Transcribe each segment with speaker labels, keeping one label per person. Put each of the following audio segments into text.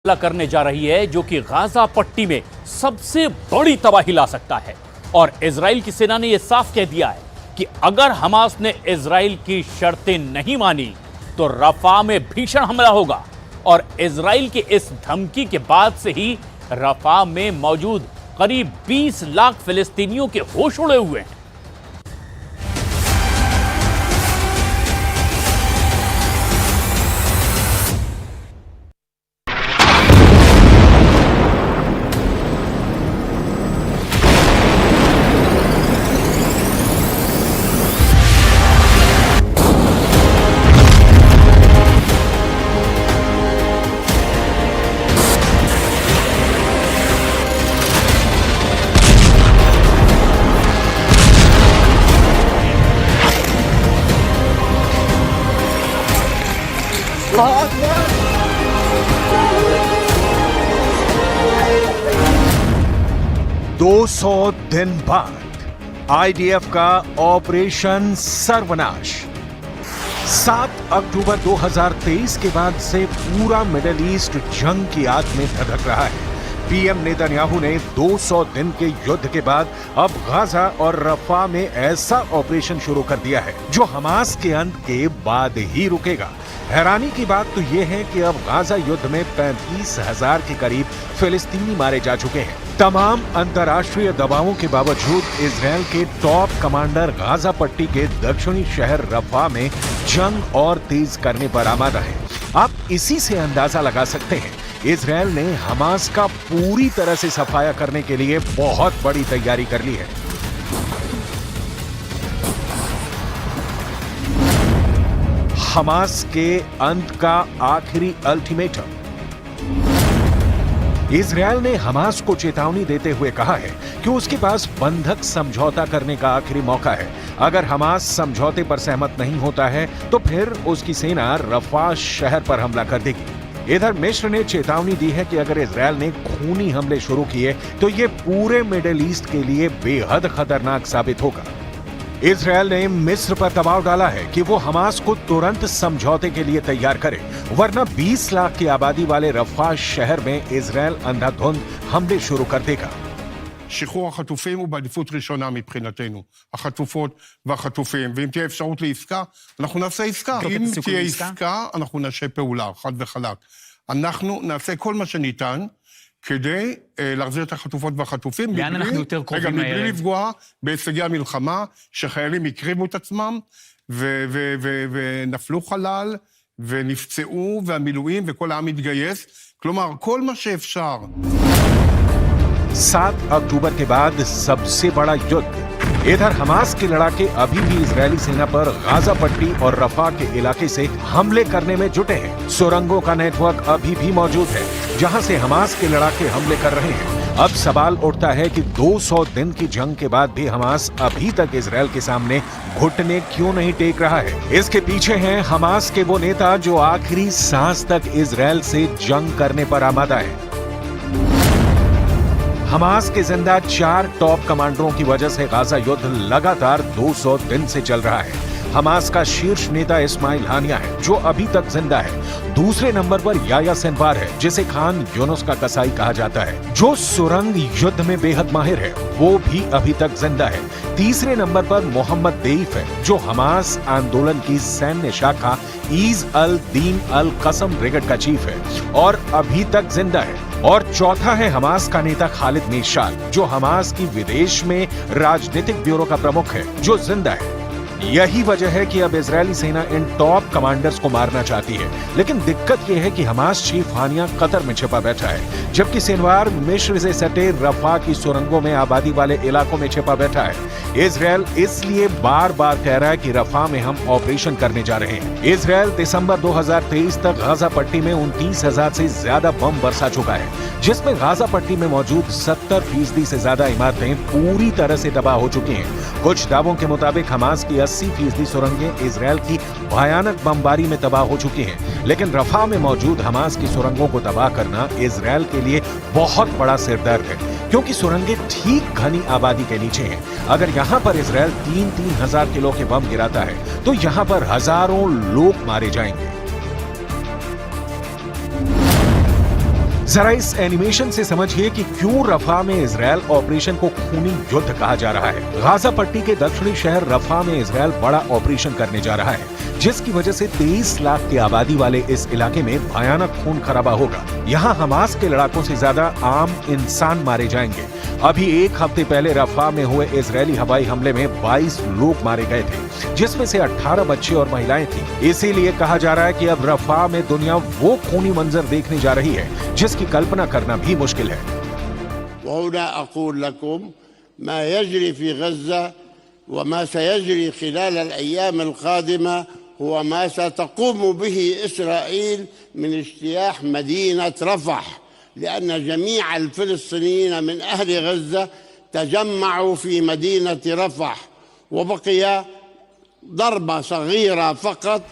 Speaker 1: हमला करने जा रही है जो कि गाजा पट्टी में सबसे बड़ी तबाही ला सकता है। और इजराइल की सेना ने यह साफ कह दिया है कि अगर हमास ने इजराइल की शर्तें नहीं मानी तो रफा में भीषण हमला होगा। और इजराइल के इस धमकी के बाद से ही रफा में मौजूद करीब 20 लाख फिलिस्तीनियों के होश उड़े हुए हैं।
Speaker 2: दो 200 दिन बाद आईडीएफ का ऑपरेशन सर्वनाश। 7 अक्टूबर 2023 के बाद से पूरा मिडिल ईस्ट जंग की आग में धधक रहा है। पीएम नेतन्याहू ने 200 दिन के युद्ध के बाद अब गाजा और रफा में ऐसा ऑपरेशन शुरू कर दिया है जो हमास के अंत के बाद ही रुकेगा। हैरानी की बात तो यह है कि अब गाजा युद्ध में 35,000 के करीब फिलिस्तीनी मारे जा चुके हैं। तमाम अंतर्राष्ट्रीय दबावों के बावजूद इजरायल के टॉप कमांडर गाजा पट्टी के दक्षिणी शहर रफा में जंग और तेज करने पर आमादा है। आप इसी से अंदाजा लगा सकते हैं इजरायल ने हमास का पूरी तरह से सफाया करने के लिए बहुत बड़ी तैयारी कर ली है। हमास के अंत का आखिरी अल्टीमेटम। इजरायल ने हमास को चेतावनी देते हुए कहा है कि उसके पास बंधक समझौता करने का आखिरी मौका है। अगर हमास समझौते पर सहमत नहीं होता है तो फिर उसकी सेना रफा शहर पर हमला कर देगी। इधर मिस्र ने चेतावनी दी है कि अगर इजरायल ने खूनी हमले शुरू किए तो ये पूरे मिडिल ईस्ट के लिए बेहद खतरनाक साबित होगा। इजरायल ने मिस्र पर दबाव डाला है कि वो हमास को तुरंत समझौते के लिए तैयार करे, वरना 20 लाख की आबादी वाले रफा शहर में इजरायल अंधाधुंध हमले शुरू कर देगा।
Speaker 3: שחרור החטופים הוא בעדיפות ראשונה מבחינתנו. החטופות והחטופים, ואם תהיה אפשרות לעסקה, אנחנו נעשה עסקה. אם תהיה עסקה, אנחנו נעשה פעולה, חד וחלק. אנחנו נעשה כל מה שניתן כדי להחזיר את החטופות והחטופים.
Speaker 4: לאן אנחנו יותר קרובים
Speaker 3: רגע,
Speaker 4: הערב?
Speaker 3: מבלי לפגוע בהישגי המלחמה, שחיילים הקריבו את עצמם, ונפלו חלל, ונפצעו, והמילואים, וכל העם התגייס. כלומר, כל מה שאפשר.
Speaker 2: 7 अक्टूबर के बाद सबसे बड़ा युद्ध। इधर हमास के लड़ाके अभी भी इजरायली सेना पर गाजा पट्टी और रफा के इलाके से हमले करने में जुटे हैं। सुरंगों का नेटवर्क अभी भी मौजूद है जहां से हमास के लड़ाके हमले कर रहे हैं। अब सवाल उठता है कि 200 दिन की जंग के बाद भी हमास अभी तक इजरायल के सामने घुटने क्यों नहीं टेक रहा है। इसके पीछे हैं हमास के वो नेता जो आखिरी सांस तक इजरायल से जंग करने पर आमादा है। हमास के जिंदा 4 टॉप कमांडरों की वजह से गाजा युद्ध लगातार 200 दिन से चल रहा है। हमास का शीर्ष नेता इस्माइल हानिया है जो अभी तक जिंदा है। दूसरे नंबर पर याया सिनवार है जिसे खान यूनुस का कसाई कहा जाता है, जो सुरंग युद्ध में बेहद माहिर है, वो भी अभी तक जिंदा है। तीसरे नंबर पर मोहम्मद देईफ है जो हमास आंदोलन की सैन्य शाखा ईज अल दीन अल कसम ब्रिगेड का चीफ है और अभी तक जिंदा है। और चौथा है हमास का नेता खालिद मेशाल जो हमास की विदेश में राजनीतिक ब्यूरो का प्रमुख है, जो जिंदा है। यही वजह है कि अब इजरायली सेना इन टॉप कमांडर्स को मारना चाहती है, लेकिन दिक्कत यह है कि हमास चीफ हानिया कतर में छिपा बैठा है, जबकि सिनवार मिस्र से सटे रफा की सुरंगों में आबादी वाले इलाकों में छिपा बैठा है। इजरायल इसलिए बार बार कह रहा है कि रफा में हम ऑपरेशन करने जा रहे हैं। इजरायल दिसंबर 2023 तक गाजा पट्टी में 29,000 से ज्यादा बम बरसा चुका है, जिसमें गाजा पट्टी में मौजूद 70% से ज्यादा इमारतें पूरी तरह से तबाह हो चुकी हैं। कुछ दावों के मुताबिक हमास की 80% सुरंगें इजरायल की भयानक बमबारी में तबाह हो चुकी हैं, लेकिन रफा में मौजूद हमास की सुरंगों को तबाह करना इजरायल के लिए बहुत बड़ा सिरदर्द है, क्योंकि सुरंगें ठीक घनी आबादी के नीचे हैं। अगर यहाँ पर इजरायल 3-3 हजार किलो के बम गिराता है तो यहाँ पर हजारों लोग मारे जाएंगे। जरा इस एनिमेशन से समझिए कि क्यों रफा में इजरायल ऑपरेशन को खूनी युद्ध कहा जा रहा है। गाजा पट्टी के दक्षिणी शहर रफा में इजरायल बड़ा ऑपरेशन करने जा रहा है, जिसकी वजह से 23 लाख की आबादी वाले इस इलाके में भयानक खून खराबा होगा। यहाँ हमास के लड़ाकों से ज्यादा आम इंसान मारे जाएंगे। अभी एक हफ्ते पहले रफा में हुए इजरायली हवाई हमले में 22 लोग मारे गए थे, जिसमें से 18 बच्चे और महिलाएं थी। इसीलिए कहा जा रहा है कि अब रफा में दुनिया वो खूनी मंजर देखने जा रही है जिसकी कल्पना करना भी मुश्किल है।
Speaker 4: वहुना अक़ूल लकुम मा यजरी फी गज़्ज़ा व मा सयजरी खिलाल अल-अय्याम अल-क़ादिमा हुवा मा सतक़ूमु बिही इस्राईल मिन इज्तियाह मदीनत रफ़ह लिअन्न जमीअ अल-फ़िलिस्तीनीयीन मिन अहल गज़्ज़ा तजम्मअू फी मदीनत रफ़ह व बक़िया दरबा सग़ीरा फ़क़त।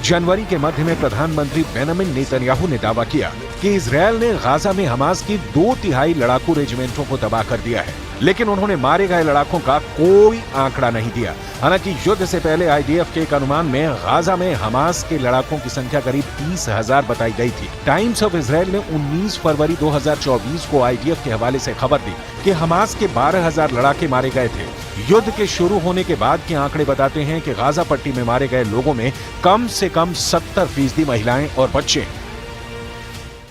Speaker 2: जनवरी के मध्य में प्रधानमंत्री बेंजामिन नेतन्याहू ने दावा किया कि इजरायल ने गाजा में हमास की 2/3 लड़ाकू रेजिमेंटों को तबाह कर दिया है, लेकिन उन्होंने मारे गए लड़ाकों का कोई आंकड़ा नहीं दिया। हालांकि युद्ध से पहले आईडीएफ के एक अनुमान में गाजा में हमास के लड़ाकों की संख्या करीब 30,000 बताई गई थी। टाइम्स ऑफ इजरायल ने 19 फरवरी 2024 को आईडीएफ के हवाले से खबर दी कि हमास के 12,000 लड़ाके मारे गए थे। युद्ध के शुरू होने के बाद के आंकड़े बताते हैं कि गाजा पट्टी में मारे गए लोगों में कम से कम 70% महिलाएं और बच्चे हैं।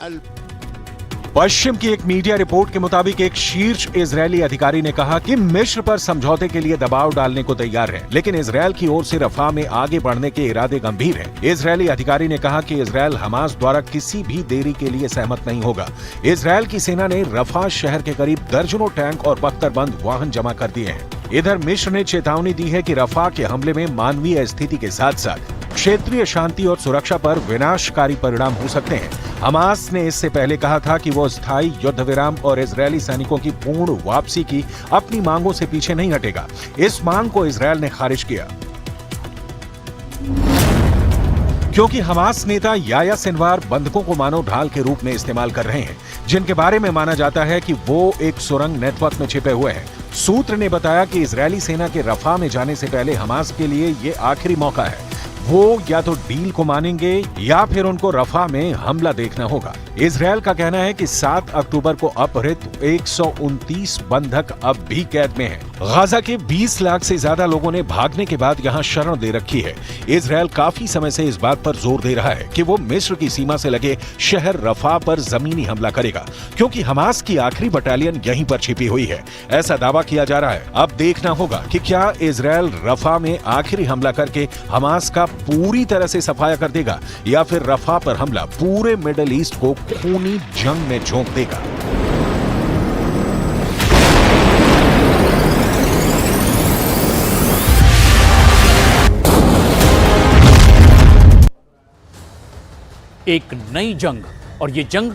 Speaker 4: 1000।
Speaker 2: पश्चिम की एक मीडिया रिपोर्ट के मुताबिक एक शीर्ष इजरायली अधिकारी ने कहा कि मिस्र पर समझौते के लिए दबाव डालने को तैयार है, लेकिन इजरायल की ओर से रफा में आगे बढ़ने के इरादे गंभीर हैं। इजरायली अधिकारी ने कहा कि इजरायल हमास द्वारा किसी भी देरी के लिए सहमत नहीं होगा। इजरायल की सेना ने रफा शहर के करीब दर्जनों टैंक और बख्तरबंद वाहन जमा कर दिए हैं। इधर मिस्र ने चेतावनी दी है कि रफा के हमले में मानवीय स्थिति के साथ साथ क्षेत्रीय शांति और सुरक्षा पर विनाशकारी परिणाम हो सकते हैं। हमास ने इससे पहले कहा था कि वो स्थायी युद्ध विराम और इजरायली सैनिकों की पूर्ण वापसी की अपनी मांगों से पीछे नहीं हटेगा। इस मांग को इजरायल ने खारिज किया, क्योंकि हमास नेता याह्या सिनवार बंधकों को मानव ढाल के रूप में इस्तेमाल कर रहे हैं, जिनके बारे में माना जाता है कि वो एक सुरंग नेटवर्क में छिपे हुए हैं। सूत्र ने बताया कि इजरायली सेना के रफा में जाने से पहले हमास के लिए ये आखिरी मौका है। वो या तो डील को मानेंगे या फिर उनको रफा में हमला देखना होगा। इजरायल का कहना है कि 7 अक्टूबर को अपहृत 129 बंधक अब भी कैद में हैं। गाजा के 20 लाख से ज्यादा लोगों ने भागने के बाद यहाँ शरण दे रखी है। इजरायल काफी समय से इस बात पर जोर दे रहा है कि वो मिस्र की सीमा से लगे शहर रफा पर जमीनी हमला करेगा, क्योंकि हमास की आखिरी बटालियन यहीं पर छिपी हुई है। ऐसा दावा किया जा रहा है। अब देखना होगा कि क्या इजरायल रफा में आखिरी हमला करके हमास का पूरी तरह से सफाया कर देगा या फिर रफा पर हमला पूरे मिडिल ईस्ट को खूनी जंग में झोंक देगा।
Speaker 1: एक नई जंग, और ये जंग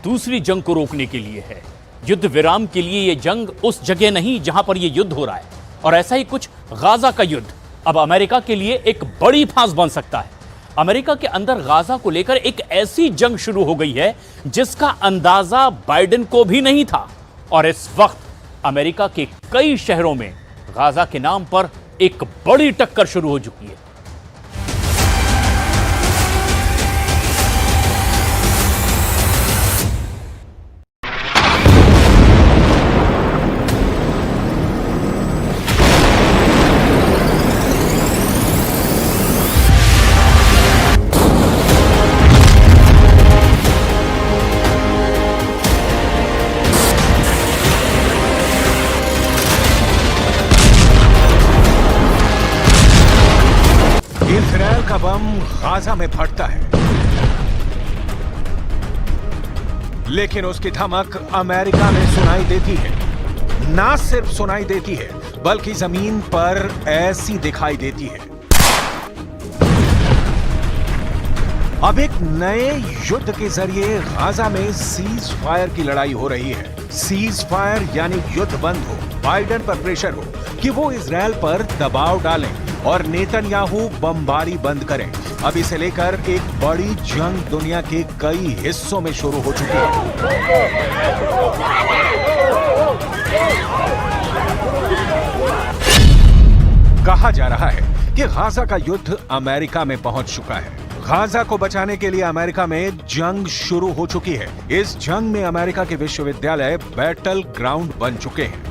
Speaker 1: दूसरी जंग को रोकने के लिए है। युद्ध विराम के लिए ये जंग उस जगह नहीं जहां पर ये युद्ध हो रहा है, और ऐसा ही कुछ गाजा का युद्ध अब अमेरिका के लिए एक बड़ी फांस बन सकता है। अमेरिका के अंदर गाजा को लेकर एक ऐसी जंग शुरू हो गई है जिसका अंदाजा बाइडेन को भी नहीं था, और इस वक्त अमेरिका के कई शहरों में गाजा के नाम पर एक बड़ी टक्कर शुरू हो चुकी है।
Speaker 2: इजरायल का बम गाजा में फटता है, लेकिन उसकी धमक अमेरिका में सुनाई देती है। ना सिर्फ सुनाई देती है बल्कि जमीन पर ऐसी दिखाई देती है। अब एक नए युद्ध के जरिए गाजा में सीज फायर की लड़ाई हो रही है। सीज फायर यानी युद्ध बंद हो, बाइडेन पर प्रेशर हो कि वो इजराइल पर दबाव डालें और नेतन्याहू बमबारी बंद करें। अब इसे लेकर एक बड़ी जंग दुनिया के कई हिस्सों में शुरू हो चुकी है। कहा जा रहा है कि गाजा का युद्ध अमेरिका में पहुंच चुका है। गाजा को बचाने के लिए अमेरिका में जंग शुरू हो चुकी है। इस जंग में अमेरिका के विश्वविद्यालय बैटल ग्राउंड बन चुके हैं।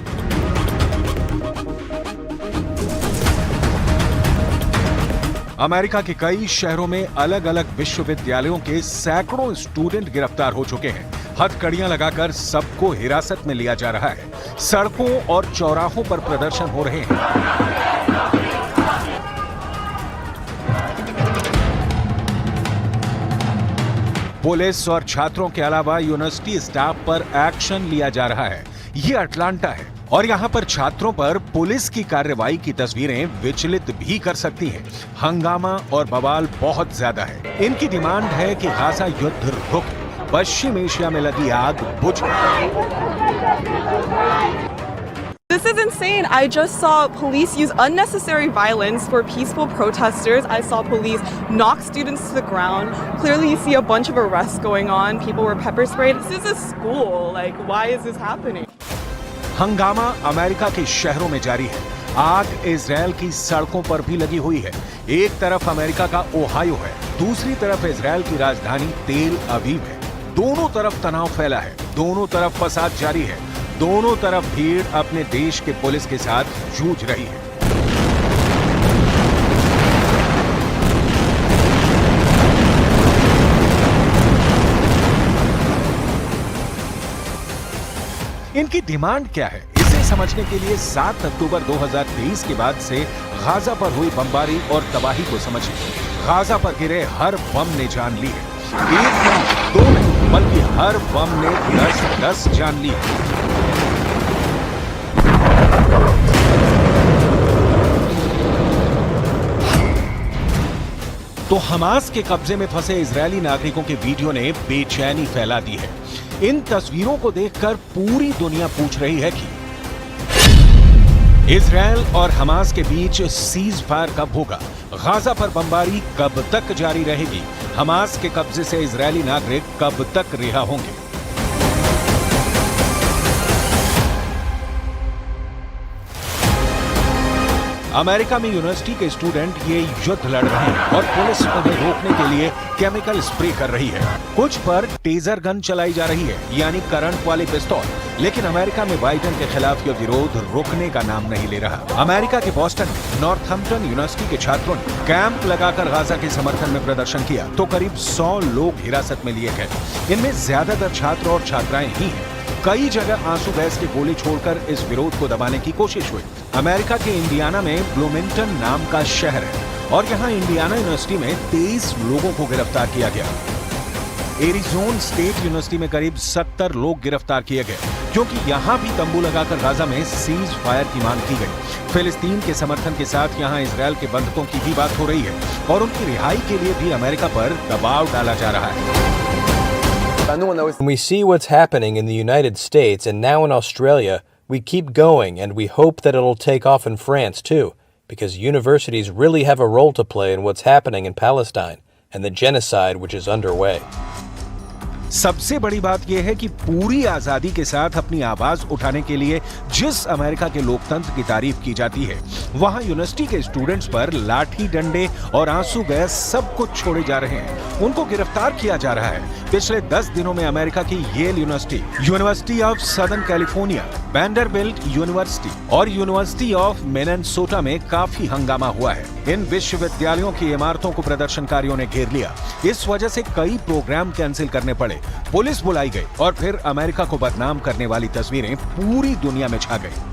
Speaker 2: अमेरिका के कई शहरों में अलग अलग विश्वविद्यालयों के सैकड़ों स्टूडेंट गिरफ्तार हो चुके हैं। हथकड़ियां लगाकर सबको हिरासत में लिया जा रहा है। सड़कों और चौराहों पर प्रदर्शन हो रहे हैं। पुलिस और छात्रों के अलावा यूनिवर्सिटी स्टाफ पर एक्शन लिया जा रहा है। ये अटलांटा है और यहाँ पर छात्रों पर पुलिस की कार्रवाई की तस्वीरें विचलित भी कर सकती हैं। हंगामा और बवाल बहुत ज्यादा है। इनकी डिमांड है कि गाजा युद्ध रुके, पश्चिम एशिया में लगी आग बुझ जाए।
Speaker 5: This is insane. I just saw police use unnecessary violence for peaceful protesters. I saw police knock students to the ground. Clearly you see a bunch of arrests going on. People were pepper sprayed. This is a school. Like, why is this happening?
Speaker 2: हंगामा America के शहरों में जारी है। आग Israel की सड़कों पर भी लगी हुई है। एक तरफ अमेरिका का ओहायो है, दूसरी तरफ इजराइल की राजधानी तेल अवीव है। दोनों तरफ तनाव फैला है, दोनों तरफ फसाद जारी है, दोनों तरफ भीड़ अपने देश के पुलिस के साथ जूझ रही है। इनकी डिमांड क्या है, इसे समझने के लिए 7 अक्टूबर 2023 के बाद से गाजा पर हुई बमबारी और तबाही को समझिए। गाजा पर गिरे हर बम ने जान ली है। एक नहीं, दो नहीं, बल्कि हर बम ने 10-10 जान ली है। तो हमास के कब्जे में फंसे इजरायली नागरिकों के वीडियो ने बेचैनी फैला दी है। इन तस्वीरों को देखकर पूरी दुनिया पूछ रही है कि इजरायल और हमास के बीच सीज फायर कब होगा? गाजा पर बमबारी कब तक जारी रहेगी? हमास के कब्जे से इजरायली नागरिक कब तक रिहा होंगे? अमेरिका में यूनिवर्सिटी के स्टूडेंट ये युद्ध लड़ रहे हैं और पुलिस उन्हें रोकने के लिए केमिकल स्प्रे कर रही है। कुछ पर टेजर गन चलाई जा रही है, यानी करंट वाली पिस्तौल। लेकिन अमेरिका में बाइडेन के खिलाफ यह विरोध रुकने का नाम नहीं ले रहा। अमेरिका के बॉस्टन में नॉर्थहैम्पटन यूनिवर्सिटी के छात्रों ने कैंप लगाकर गाजा के समर्थन में प्रदर्शन किया तो करीब 100 लोग हिरासत में लिए गए। इनमें ज्यादातर छात्र और छात्राएं ही हैं। कई जगह आंसू गैस के गोले छोड़कर इस विरोध को दबाने की कोशिश हुई। अमेरिका के इंडियाना में ब्लूमिंगटन नाम का शहर है और यहाँ इंडियाना यूनिवर्सिटी में 23 लोगों को गिरफ्तार किया गया। एरिजोना स्टेट यूनिवर्सिटी में करीब 70 लोग गिरफ्तार किए गए क्योंकि यहाँ भी तंबू लगाकर गाजा में सीज फायर की मांग की गई। फिलिस्तीन के समर्थन के साथ यहाँ इजरायल के बंधकों की भी बात हो रही है और उनकी रिहाई के लिए भी अमेरिका पर दबाव डाला जा रहा है।
Speaker 6: When we see what's happening in the United States and now in Australia, we keep going and we hope that it'll take off in France too, because universities really have a role to play in what's happening in Palestine and the genocide which is underway.
Speaker 2: सबसे बड़ी बात यह है कि पूरी आजादी के साथ अपनी आवाज उठाने के लिए जिस अमेरिका के लोकतंत्र की तारीफ की जाती है, वहां यूनिवर्सिटी के स्टूडेंट्स पर लाठी डंडे और आंसू गैस सब कुछ छोड़े जा रहे हैं। उनको गिरफ्तार किया जा रहा है। पिछले 10 दिनों में अमेरिका की Yale University, University of Southern California, Vanderbilt University और यूनिवर्सिटी ऑफ मिनेसोटा में काफी हंगामा हुआ है। इन विश्वविद्यालयों की इमारतों को प्रदर्शनकारियों ने घेर लिया। इस वजह से कई प्रोग्राम कैंसिल करने पड़े, पुलिस बुलाई गई और फिर अमेरिका को बदनाम करने वाली तस्वीरें पूरी दुनिया में छा गई।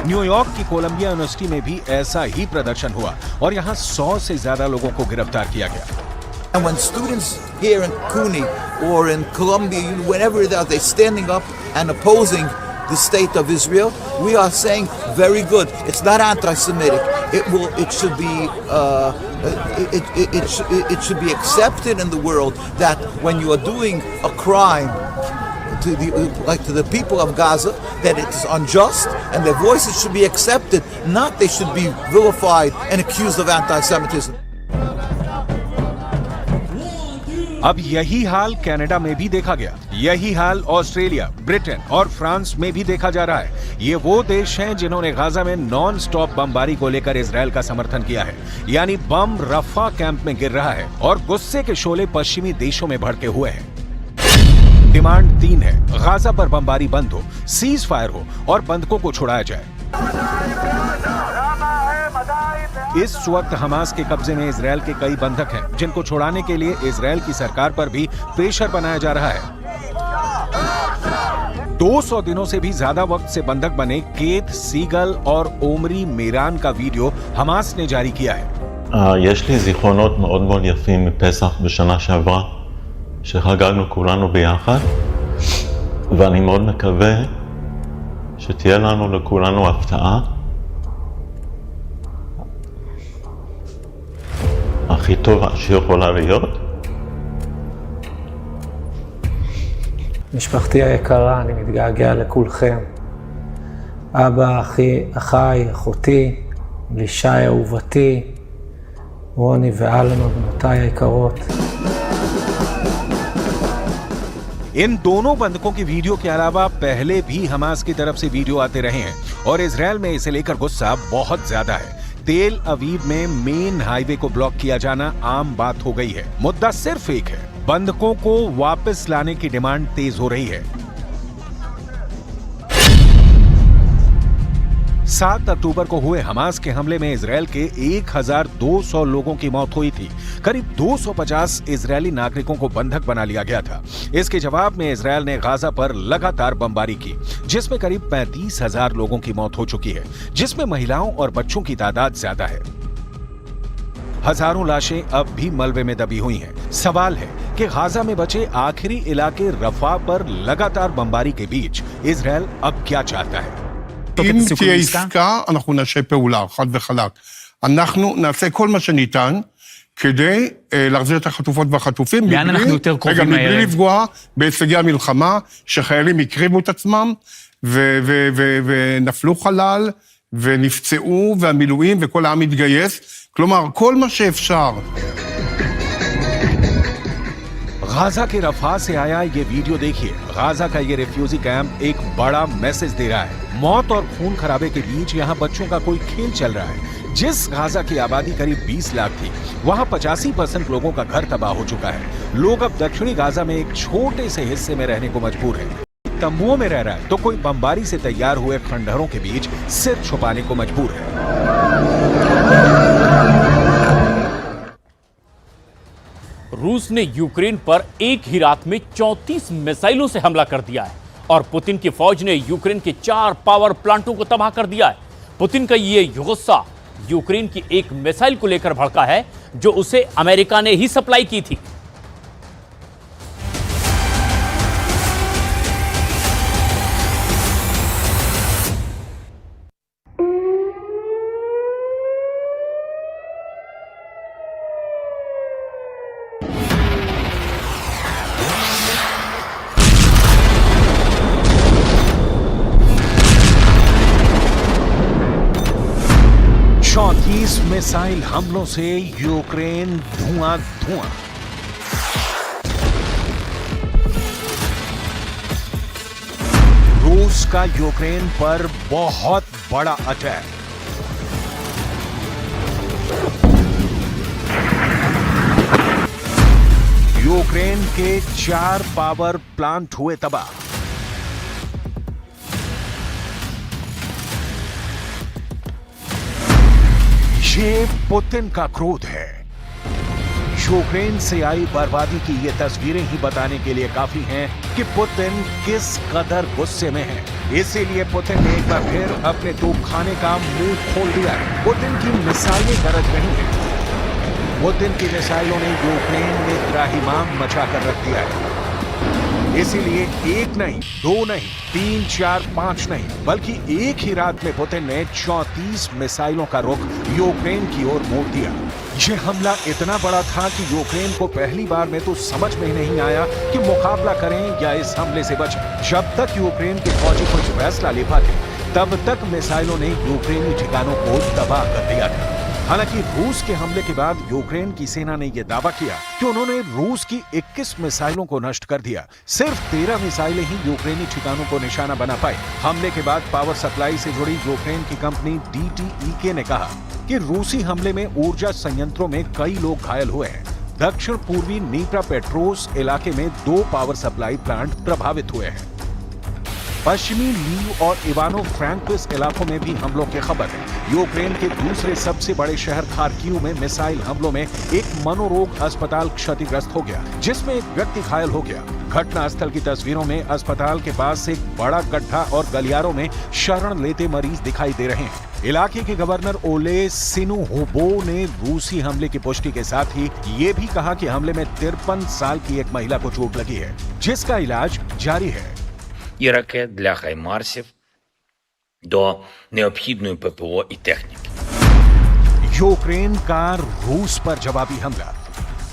Speaker 2: न्यूयॉर्क की कोलंबिया यूनिवर्सिटी में भी ऐसा ही प्रदर्शन हुआ और यहाँ 100 से ज्यादा लोगों को गिरफ्तार किया गया।
Speaker 7: And when students here in CUNY or in Columbia, whenever they're standing up and opposing the state of Israel, we are saying very good. It's not anti-Semitic. It should be it should be accepted in the world that when you are doing a crime to the people of Gaza, that it's unjust and their voices should be accepted, not they should be vilified and accused of anti-Semitism.
Speaker 2: अब यही हाल Canada में भी देखा गया, यही हाल Australia, Britain और France में भी देखा जा रहा है। ये वो देश हैं जिन्होंने गाजा में नॉन स्टॉप बमबारी को लेकर इजरायल का समर्थन किया है, यानी बम रफा कैंप में गिर रहा है और गुस्से के शोले पश्चिमी देशों में भड़के हुए हैं। डिमांड 3 है, गाजा पर बमबारी बंद हो, सीज फायर हो और बंधकों को छुड़ाया जाए। इस वक्त हमास के कब्जे में इजरायल के कई बंधक हैं, जिनको छुड़ाने के लिए इजरायल की सरकार पर भी प्रेशर बनाया जा रहा है। 200 दिनों से भी ज्यादा वक्त से बंधक बने केत सीगल और ओमरी मेरान का वीडियो हमास ने जारी किया है।
Speaker 8: יש לי זיכרונות מאוד מאוד יפים מפסח בשנה שעברה, שחגגנו כולנו ביחד, ואני מאוד מקווה שתהיה לנו לכולנו הפתעה. הכי טובה שיכולה להיות.
Speaker 9: משפחתי היקרה, אני מתגעגע לכולכם. אבא, אחיי, אחותי, לישי אהובתי, רוני ואלמה, בנותיי היקרות.
Speaker 2: इन दोनों बंधकों की वीडियो के अलावा पहले भी हमास की तरफ से वीडियो आते रहे हैं और इजरायल में इसे लेकर गुस्सा बहुत ज्यादा है। तेल अवीव में मेन हाईवे को ब्लॉक किया जाना आम बात हो गई है। मुद्दा सिर्फ एक है, बंधकों को वापस लाने की डिमांड तेज हो रही है। 7 अक्टूबर को हुए हमास के हमले में इजरायल के 1200 लोगों की मौत हुई थी। करीब 250 इजरायली नागरिकों को बंधक बना लिया गया था। इसके जवाब में इजरायल ने गाजा पर लगातार बमबारी की, जिसमें करीब 35,000 लोगों की मौत हो चुकी है, जिसमें महिलाओं और बच्चों की तादाद ज्यादा है। हजारों लाशें अब भी मलबे में दबी हुई हैं। सवाल है कि गाजा में बचे आखिरी इलाके रफा पर लगातार बमबारी के बीच इजरायल अब क्या चाहता है?
Speaker 3: אם תהיה עסקה, אנחנו נעשה פעולה, חד וחלק. אנחנו נעשה כל מה שניתן כדי להחזיר את החטופות והחטופים.
Speaker 10: לאן אנחנו יותר קרובים מהערב?
Speaker 3: מבלי לפגוע בהישגי המלחמה, שחיילים הקריבו את עצמם, ונפלו חלל, ונפצעו, והמילואים, וכל העם התגייס. כלומר, כל מה שאפשר.
Speaker 2: गाजा के रफा से आया ये वीडियो देखिए। गाजा का ये रिफ्यूजी कैंप एक बड़ा मैसेज दे रहा है। मौत और खून खराबे के बीच यहाँ बच्चों का कोई खेल चल रहा है। जिस गाजा की आबादी करीब 20 लाख थी, वहाँ 85% लोगों का घर तबाह हो चुका है। लोग अब दक्षिणी गाजा में एक छोटे से हिस्से में रहने को मजबूर हैं। तंबुओं में रह रहा है तो कोई बमबारी से तैयार हुए खंडहरों के बीच सिर छुपाने को मजबूर है।
Speaker 1: रूस ने यूक्रेन पर एक ही रात में 34 मिसाइलों से हमला कर दिया है और पुतिन की फौज ने यूक्रेन के 4 पावर प्लांटों को तबाह कर दिया है। पुतिन का ये गुस्सा यूक्रेन की एक मिसाइल को लेकर भड़का है जो उसे अमेरिका ने ही सप्लाई की थी।
Speaker 2: मिसाइल हमलों से यूक्रेन धुआं-धुआं। रूस का यूक्रेन पर बहुत बड़ा अटैक। यूक्रेन के 4 पावर प्लांट हुए तबाह। ये पुतिन का क्रोध है। यूक्रेन से आई बर्बादी की ये तस्वीरें ही बताने के लिए काफी हैं कि पुतिन किस कदर गुस्से में है। इसीलिए पुतिन ने एक बार फिर अपने तोपखाने का मुंह खोल दिया है। पुतिन की मिसाइलें गरज रही हैं। पुतिन की मिसाइलों ने यूक्रेन में त्राहिमाम मचा कर रख दिया है। इसीलिए एक नहीं, दो नहीं, 3, 4, 5 नहीं, बल्कि एक ही रात में पुतिन ने 34 मिसाइलों का रुख यूक्रेन की ओर मोड़ दिया। ये हमला इतना बड़ा था कि यूक्रेन को पहली बार में तो समझ में ही नहीं आया कि मुकाबला करें या इस हमले से बचें। जब तक यूक्रेन के फौजी कुछ फैसला ले पाते, तब तक मिसाइलों ने यूक्रेनी ठिकानों को तबाह कर दिया था। हालांकि रूस के हमले के बाद यूक्रेन की सेना ने यह दावा किया कि उन्होंने रूस की 21 मिसाइलों को नष्ट कर दिया। सिर्फ 13 मिसाइलें ही यूक्रेनी ठिकानों को निशाना बना पाई। हमले के बाद पावर सप्लाई से जुड़ी यूक्रेन की कंपनी DTEK ने कहा कि रूसी हमले में ऊर्जा संयंत्रों में कई लोग घायल हुए हैं। दक्षिण पूर्वी नीप्रोपेट्रोव्स्क इलाके में 2 पावर सप्लाई प्लांट प्रभावित हुए हैं। पश्चिमी लीव और इवानो फ्रैंकोविस्क इलाकों में भी हमलों की खबर है। यूक्रेन के दूसरे सबसे बड़े शहर खार्किव में मिसाइल हमलों में एक मनोरोग अस्पताल क्षतिग्रस्त हो गया, जिसमें एक व्यक्ति घायल हो गया। घटनास्थल की तस्वीरों में अस्पताल के पास एक बड़ा गड्ढा और गलियारों में शरण लेते मरीज दिखाई दे रहे हैं। इलाके के गवर्नर ओले सिनुहोबो ने रूसी हमले की पुष्टि के साथ ही ये भी कहा कि हमले में 53 साल की एक महिला को चोट लगी है, जिसका इलाज जारी है।
Speaker 10: І ракет для хаймарсів до необхідної ППО і техніки.
Speaker 2: यूक्रेन का रूस पर जवाबी हमला।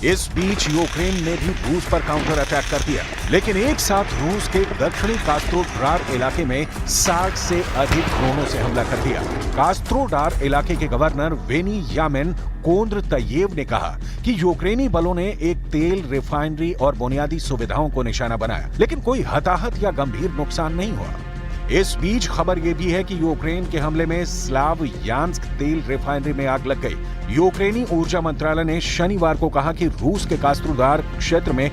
Speaker 2: इस बीच यूक्रेन ने भी रूस पर काउंटर अटैक कर दिया, लेकिन एक साथ रूस के दक्षिणी कास्त्रोडार इलाके में 60 से अधिक ड्रोनों से हमला कर दिया। कास्त्रोडार इलाके के गवर्नर वेनियामिन कोंद्रतयेव ने कहा कि यूक्रेनी बलों ने एक तेल रिफाइनरी और बुनियादी सुविधाओं को निशाना बनाया, लेकिन कोई हताहत या गंभीर नुकसान नहीं हुआ। इस बीच खबर यह भी है कि यूक्रेन के हमले में स्लावयान्स्क तेल रिफाइनरी में आग लग गई। यूक्रेनी ऊर्जा मंत्रालय ने शनिवार को कहा कि रूस के कास्त्रोदार क्षेत्र में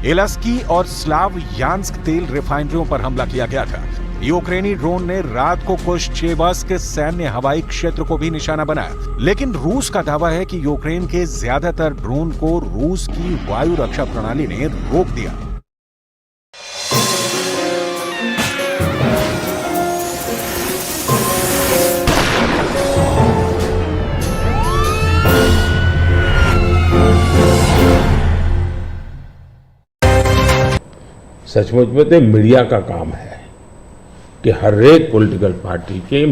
Speaker 2: एलस्की और स्लावयान्स्क तेल रिफाइनरियों पर हमला किया गया था। यूक्रेनी ड्रोन ने रात को कुश्चेवास्क सैन्य हवाई क्षेत्र को भी निशाना बनाया, लेकिन रूस का दावा है कि यूक्रेन के ज्यादातर ड्रोन को रूस की वायु रक्षा प्रणाली ने रोक दिया।
Speaker 11: सचमुच में तो मीडिया का काम है कि हर एक पॉलिटिकल पार्टी के